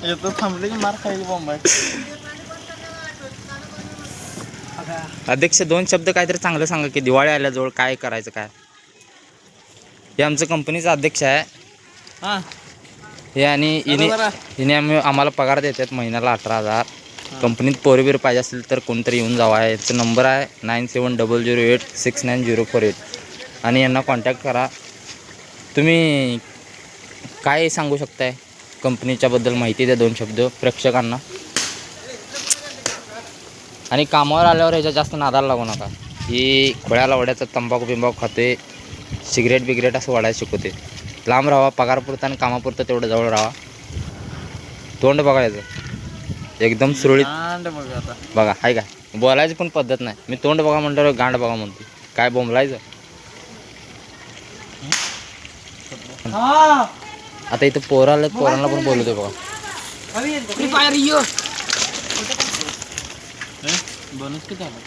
येतो थांबले की मार खायची बॉम्ब आहे. अध्यक्ष 2 शब्द काहीतरी चांगलं सांगा की दिवाळी आल्याजवळ काय करायचं काय. हे आमचं कंपनीचा अध्यक्ष आहे. हा हे आणि हिने आम्हाला पगार देतात महिन्याला 18,000. कंपनीत पोरबीर पाहिजे असेल तर कोणतरी येऊन जावा. याचा नंबर आहे 9700869048 आणि यांना कॉन्टॅक्ट करा. तुम्ही काय सांगू शकताय कंपनीच्याबद्दल माहिती द्या 2 शब्द प्रेक्षकांना. आणि कामावर आल्यावर ह्याच्या जास्त नादाला लागू नका. ही खोळ्याला वड्याचं तंबाखू बिंबाखू खाते, सिगरेट बिगरेट असं वाढायला शिकवते. लांब राहा, पगारपुरतं आणि कामापुरतं तेवढं जवळ राहा. तोंड बघायचं एकदम सुरळीत बघा. आहे का बोलायची पण पद्धत नाही. मी तोंड बघा म्हणल्यावर गांड बघा म्हणतो. काय बोंबलायचं. आता इथं पोरांना पण बोलवतो बघा. बोनस किती आला?